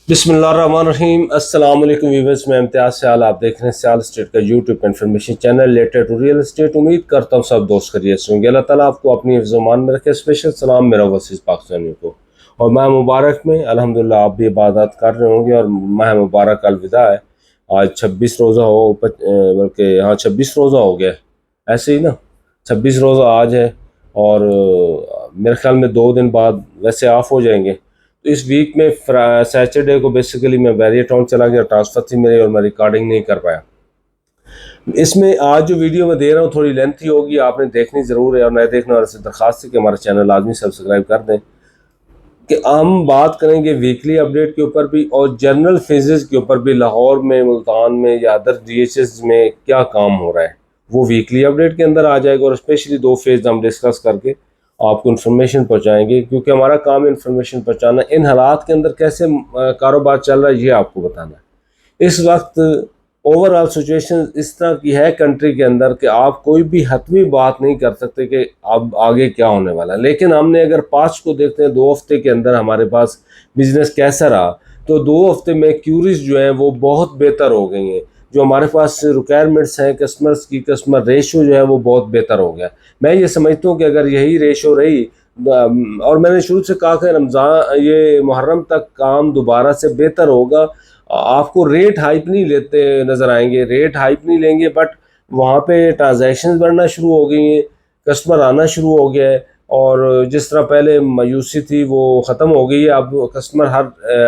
बिस्मिल्लाहिर्रहमानिर्रहीम। अस्सलाम वालेकुम व्यूअर्स, मैं इम्तियाज सयाल, आप देख रहे हैं सयाल स्टेट का YouTube information channel related to real estate. उम्मीद करता हूँ सब दोस्त खैरियत से होंगे। अल्लाह ताला आपको अपनी हिफ्ज़-ओ-मान में रखे। स्पेशल सलाम मेरा वसीस पाकिस्तानियों को। और माह मुबारक में अल्हम्दुलिल्लाह आप भी इबादत कर रहे होंगे और माह मुबारक अलविदा है। आज 26 रोज़ा हो बल्कि हाँ 26 रोज़ा हो गया ऐसे ही ना, 26 रोज़ा आज है। और मेरे ख्याल में 2 दिन बाद वैसे ऑफ हो जाएंगे। तो इस वीक में सैटरडे को बेसिकली मैं बैरियर टाउन चला गया, ट्रांसफ़र थी मेरी और मैं रिकॉर्डिंग नहीं कर पाया। इसमें आज जो वीडियो मैं दे रहा हूँ थोड़ी लेंथी होगी, आपने देखनी ज़रूर है और नए देखने वाले से दरख्वास्त है कि हमारा चैनल लाजमी सब्सक्राइब कर दें। कि हम बात करेंगे वीकली अपडेट के ऊपर भी और जनरल फेजेस के ऊपर भी, लाहौर में, मुल्तान में या अदर DHS में क्या काम हो रहा है वो वीकली अपडेट के अंदर आ जाएगा। और स्पेशली 2 फेज़ हम डिस्कस करके आपको इन्फॉर्मेशन पहुंचाएंगे, क्योंकि हमारा काम है इन्फॉर्मेशन पहुंचाना। इन हालात के अंदर कैसे कारोबार चल रहा है ये आपको बताना है। इस वक्त ओवरऑल सिचुएशन इस तरह की है कंट्री के अंदर कि आप कोई भी हतमी बात नहीं कर सकते कि अब आगे क्या होने वाला है। लेकिन हमने अगर पास्ट को देखते हैं 2 हफ्ते के अंदर हमारे पास बिजनेस कैसा रहा, तो 2 हफ्ते में क्यूरीज जो हैं वो बहुत बेहतर हो गई हैं। जो हमारे पास रिक्वायरमेंट्स हैं कस्टमर्स की, कस्टमर रेशो जो है वो बहुत बेहतर हो गया। मैं ये समझता हूँ कि अगर यही रेशो रही, और मैंने शुरू से कहा कि रमज़ान ये मुहर्रम तक काम दोबारा से बेहतर होगा। आपको रेट हाइप नहीं लेते नज़र आएंगे, रेट हाइप नहीं लेंगे, बट वहाँ पे ट्रांजैक्शंस बढ़ना शुरू हो गई हैं, कस्टमर आना शुरू हो गया है। और जिस तरह पहले मायूसी थी वो ख़त्म हो गई है। अब कस्टमर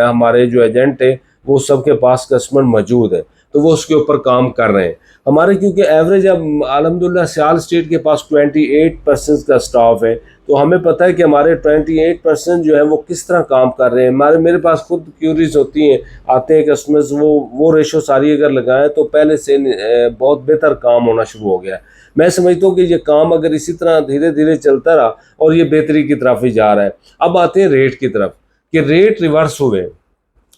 हमारे जो एजेंट है वो सबके पास कस्टमर मौजूद है, तो वो उसके ऊपर काम कर रहे हैं हमारे। क्योंकि एवरेज अब अल्हम्दुलिल्लाह सियाल स्टेट के पास 28% का स्टाफ है, तो हमें पता है कि हमारे 28% जो है वो किस तरह काम कर रहे हैं। मेरे पास खुद क्यूरीज होती हैं, आते हैं कस्टमर्स, वो रेशो सारी अगर लगाएं तो पहले से बहुत बेहतर काम होना शुरू हो गया है। मैं समझता हूँ कि ये काम अगर इसी तरह धीरे धीरे चलता रहा और ये बेहतरी की तरफ ही जा रहा है। अब आते हैं रेट की तरफ कि रेट रिवर्स हुए।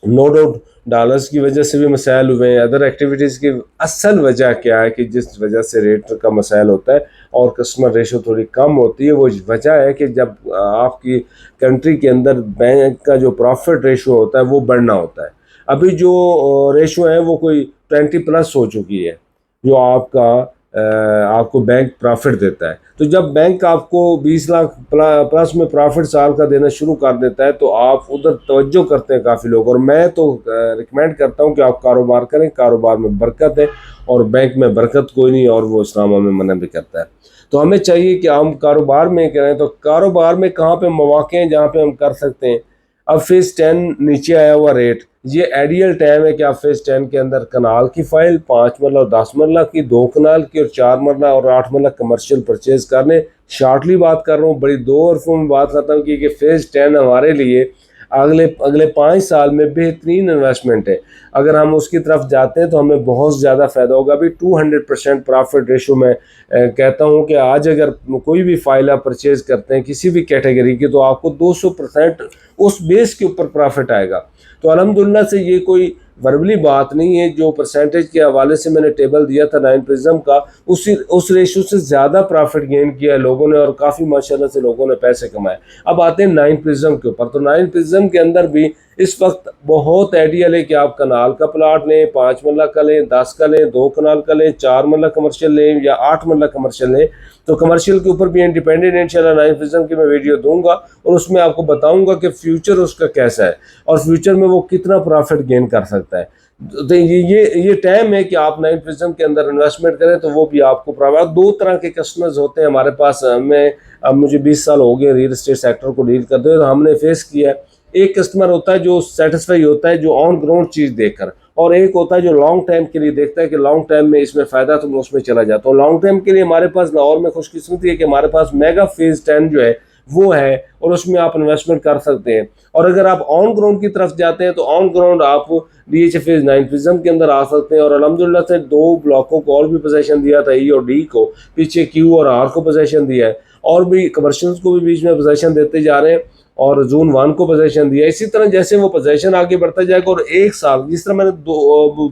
नो डाउट डॉलर्स की वजह से भी मसाइल हुए हैं, अदर एक्टिविटीज़ की। असल वजह क्या है कि जिस वजह से रेट का मसाइल होता है और कस्टमर रेशो थोड़ी कम होती है, वो वजह है कि जब आपकी कंट्री के अंदर बैंक का जो प्रॉफिट रेशो होता है वो बढ़ना होता है। अभी जो रेशो है वो कोई 20+ हो चुकी है, जो आपको बैंक प्रॉफिट देता है। तो जब बैंक आपको 20 लाख प्लस में प्रॉफिट साल का देना शुरू कर देता है तो आप उधर तवज्जो करते हैं काफ़ी लोग। और मैं तो रिकमेंड करता हूं कि आप कारोबार करें, कारोबार में बरकत है और बैंक में बरकत कोई नहीं, और वो इस्लाम हमें मना भी करता है। तो हमें चाहिए कि हम कारोबार में करें। तो कारोबार में कहाँ पे मौके हैं जहाँ पे हम कर सकते हैं। अब फेज़ 10 नीचे आया हुआ रेट, ये आइडियल टाइम है कि आप फेज़ 10 के अंदर कनाल की फाइल 5 मरला और 10 मरला की, 2 कनाल की और 4 मरला और 8 मरला कमर्शियल परचेज करने। शॉर्टली बात कर रहा हूँ, बड़ी 2 में बात खत्म की कि फेज़ 10 हमारे लिए अगले अगले 5 साल में बेहतरीन इन्वेस्टमेंट है। अगर हम उसकी तरफ जाते हैं तो हमें बहुत ज़्यादा फ़ायदा होगा। अभी 200% प्रॉफिट रेशो में कहता हूँ कि आज अगर कोई भी फाइल आप परचेज करते हैं किसी भी कैटेगरी की, तो आपको 200% उस बेस के ऊपर प्रॉफिट आएगा। तो अल्हम्दुलिल्लाह से ये कोई वर्बली बात नहीं है। जो परसेंटेज के हवाले से मैंने टेबल दिया था 9 प्रिज्म का, उस रेशो से ज़्यादा प्रॉफिट गेन किया है लोगों ने और काफ़ी माशाल्लाह से लोगों ने पैसे कमाए। अब आते हैं 9 प्रिज्म के ऊपर। तो 9 प्रिज्म के अंदर भी इस वक्त बहुत आइडियल है कि आप कनाल का प्लाट लें, 5 मरला का लें, 10 का लें, 2 कनाल का लें, 4 मरला कमर्शियल लें या 8 मरला कमर्शियल लें। तो कमर्शियल के ऊपर भी इंडिपेंडेंट इंशाल्लाह 9 प्रिज्म की मैं वीडियो दूंगा और उसमें आपको बताऊंगा कि फ्यूचर उसका कैसा है और फ्यूचर में वो कितना प्रॉफिट गेन कर सकता है। तो ये टाइम है कि आप 9 प्रिज्म के अंदर इन्वेस्टमेंट करें, तो वो भी आपको प्रॉफिट। 2 तरह के कस्टमर्स होते हैं हमारे पास। अब मुझे 20 साल हो गए रियल एस्टेट सेक्टर को डील करते हुए, तो हमने फेस किया है। एक कस्टमर होता है जो सेटिस्फाई होता है, जो ऑन ग्राउंड चीज़ देखकर, और एक होता है जो लॉन्ग टाइम के लिए देखता है कि लॉन्ग टाइम में इसमें फ़ायदा, तो मैं उसमें चला जाता हूँ। लॉन्ग टाइम के लिए हमारे पास लाहौर में खुशकिस्मती है कि हमारे पास मेगा फेज़ 10 जो है वो है और उसमें आप इन्वेस्टमेंट कर सकते हैं। और अगर आप ऑन ग्राउंड की तरफ जाते हैं तो ऑन ग्राउंड आप DHA फेज़ 9 प्रिज्म के अंदर आ सकते हैं। और अल्हम्दुलिल्लाह से 2 ब्लॉकों को और भी पोजीशन दिया था, E और D को, पीछे Q और R को पोजीशन दिया है, और भी कमर्शियल्स को भी बीच में पोजीशन देते जा रहे हैं, और जोन 1 को पोजीशन दिया। इसी तरह जैसे वो पोजीशन आगे बढ़ता जाएगा और एक साल, जिस तरह मैंने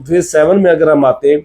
फेज़ 7 में अगर हम आते हैं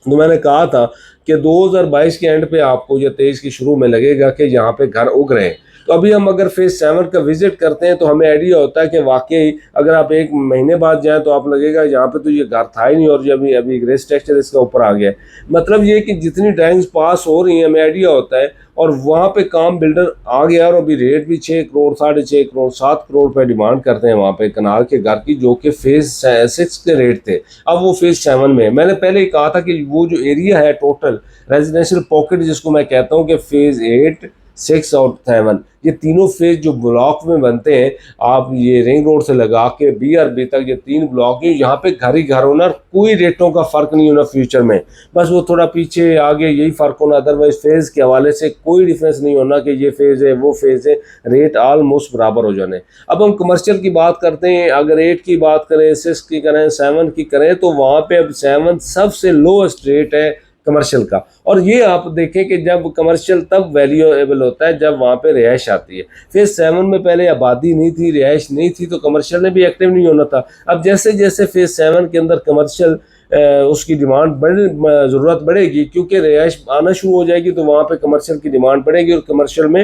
तो मैंने कहा था कि 2022 के एंड पे आपको या 23 के शुरू में लगेगा कि यहाँ पे घर उग रहे हैं। तो अभी हम अगर फेज़ 7 का विजिट करते हैं तो हमें आइडिया होता है कि वाकई अगर आप 1 महीने बाद जाएँ तो आप लगेगा यहाँ पे तो ये घर था ही नहीं और अभी अभी ग्रे स्ट्रक्चर इसका ऊपर आ गया है। मतलब ये कि जितनी ड्राइंग्स पास हो रही हैं हमें आइडिया होता है, और वहाँ पे काम बिल्डर आ गया और अभी रेट भी 6 करोड़, 6.5 करोड़, 7 करोड़ रुपए डिमांड करते हैं वहाँ पे कनाल के घर की, जो कि फेज़ 6 के रेट थे। अब वो फेज़ 7 में है। मैंने पहले ही कहा था कि वो जो एरिया है टोटल रेजिडेंशियल पॉकेट जिसको मैं कहता हूँ कि फेज़ 8, 6 और 7 ये तीनों फेज जो ब्लॉक में बनते हैं, आप ये रिंग रोड से लगा के BRB तक ये 3 ब्लॉक है, यहाँ पे घर ही घर होना, कोई रेटों का फ़र्क नहीं होना फ्यूचर में, बस वो थोड़ा पीछे आगे यही फ़र्क होना, अदरवाइज फेज़ के हवाले से कोई डिफरेंस नहीं होना कि ये फेज़ है वो फेज़ है, रेट ऑलमोस्ट बराबर हो जाने। अब हम कमर्शियल की बात करते हैं, अगर 8 की बात करें, 6 की करें, 7 की करें, तो वहाँ पे अब 7 सबसे लोएस्ट रेट है कमर्शियल का। और ये आप देखें कि जब कमर्शियल तब वैल्यूएबल होता है जब वहाँ पे रिहाइश आती है। फेज़ 7 में पहले आबादी नहीं थी, रिहाइश नहीं थी, तो कमर्शियल ने भी एक्टिव नहीं होना था। अब जैसे जैसे फेज़ 7 के अंदर कमर्शियल उसकी डिमांड ज़रूरत बढ़ेगी, क्योंकि रिहाइश आना शुरू हो जाएगी, तो वहाँ पे कमर्शियल की डिमांड बढ़ेगी और कमर्शियल में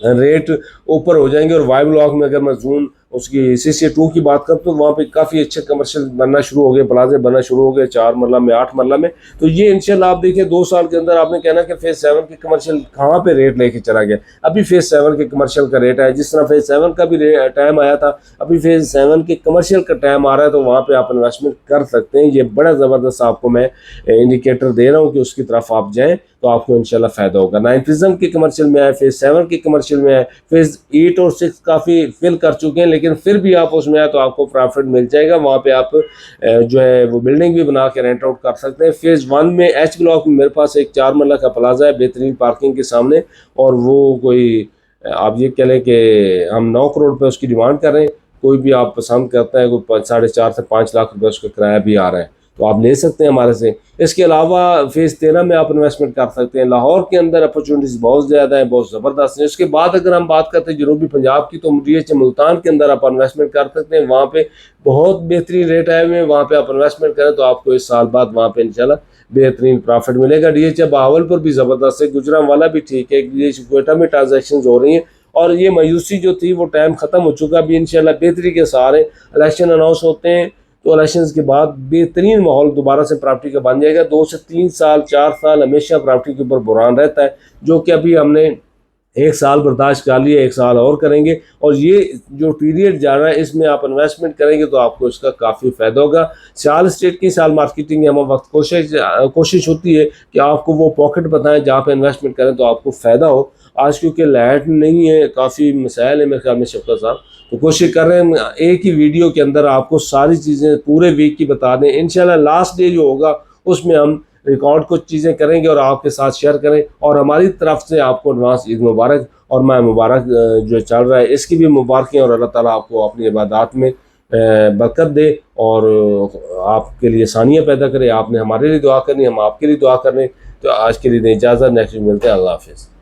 रेट ऊपर हो जाएंगे। और वाई ब्लॉक में अगर मैं जून उसकी CC2 की बात करता हूँ तो वहाँ पे काफ़ी अच्छे कमर्शियल बनना शुरू हो गए, प्लाजे बनना शुरू हो गए 4 मरला में, 8 मरला में। तो ये इंशाल्लाह आप देखिए 2 साल के अंदर आपने कहना कि फेज़ 7 के कमर्शियल कहाँ पे रेट लेके चला गया। अभी फेज़ 7 के कमर्शियल का रेट है, जिस तरह फेज़ 7 का भी टाइम आया था, अभी फेज़ 7 के कमर्शियल का टाइम आ रहा है, तो वहाँ पर आप इन्वेस्टमेंट कर सकते हैं। ये बड़ा ज़बरदस्त आपको मैं इंडिकेटर दे रहा हूँ कि उसकी तरफ आप जाएँ तो आपको इंशाल्लाह फ़ायदा होगा। 9 प्रिज्म के कमर्शियल में आए, फेज़ 7 के कमर्शियल में आए, फेज़ 8 और 6 काफ़ी फिल कर चुके हैं, लेकिन फिर भी आप उसमें आए तो आपको प्रॉफिट मिल जाएगा। वहाँ पे आप जो है वो बिल्डिंग भी बना के रेंट आउट कर सकते हैं। फेज़ 1 में H ब्लॉक में मेरे पास एक 4 मरला का प्लाजा है बेहतरीन पार्किंग के सामने, और वो कोई आप ये कह लें कि हम 9 करोड़ रुपये उसकी डिमांड कर रहे हैं। कोई भी आप पसंद करता है, कोई 4.5 से 5 लाख रुपये उसका किराया भी आ रहा है, तो आप ले सकते हैं हमारे से। इसके अलावा फेज़ 13 में आप इन्वेस्टमेंट कर सकते हैं। लाहौर के अंदर अपॉर्चुनिटीज़ बहुत ज़्यादा है, बहुत ज़बरदस्त है। उसके बाद अगर हम बात करते हैं जनूबी पंजाब की, तो DH मुल्तान के अंदर आप इन्वेस्टमेंट कर सकते हैं। वहाँ पे बहुत बेहतरीन रेट आए हुए हैं, वहाँ पे आप इन्वेस्टमेंट करें तो आपको इस साल बाद वहाँ पे इंशाल्लाह बेहतरीन प्रॉफिट मिलेगा। DH बहावलपुर भी ज़बरदस्त है, गुजरांवाला भी ठीक है, DH क्वेटा में ट्रांजेक्शन हो रही हैं, और ये मायूसी जो थी वो टाइम ख़त्म हो चुका। अभी इंशाल्लाह बेहतरी के सहारे इलेक्शन अनाउंस होते हैं तो इलेक्शंस के बाद बेहतरीन माहौल दोबारा से प्रॉपर्टी का बन जाएगा। 2 से 3 साल 4 साल हमेशा प्रॉपर्टी के ऊपर बुरान रहता है, जो कि अभी हमने 1 साल बर्दाश्त कर लिया, 1 साल और करेंगे। और ये जो पीरियड जा रहा है इसमें आप इन्वेस्टमेंट करेंगे तो आपको इसका काफ़ी फ़ायदा होगा। सियाल स्टेट की सियाल मार्केटिंग हम वक्त कोशिश होती है कि आपको वो पॉकेट बताएं जहाँ पे इन्वेस्टमेंट करें तो आपको फ़ायदा हो। आज क्योंकि लाइट नहीं है, काफ़ी मसाइल है मेरे ख्याल में शफ़क़त साहब, तो कोशिश कर रहे हैं एक ही वीडियो के अंदर आपको सारी चीज़ें पूरे वीक की बता दें। इंशाल्लाह लास्ट डे जो होगा उसमें हम रिकॉर्ड कुछ चीज़ें करेंगे और आपके साथ शेयर करें। और हमारी तरफ से आपको एडवांस ईद मुबारक, और माह मुबारक जो चल रहा है इसकी भी मुबारकें, और अल्लाह ताला आपको अपनी इबादत में बरकत दे और आपके लिए आसानियाँ पैदा करे। आपने हमारे लिए दुआ करनी, हम आपके लिए दुआ कर रहे हैं। तो आज के लिए इजाज़त, नेक्स्ट मिलते हैं, अल्लाह हाफ़िज़।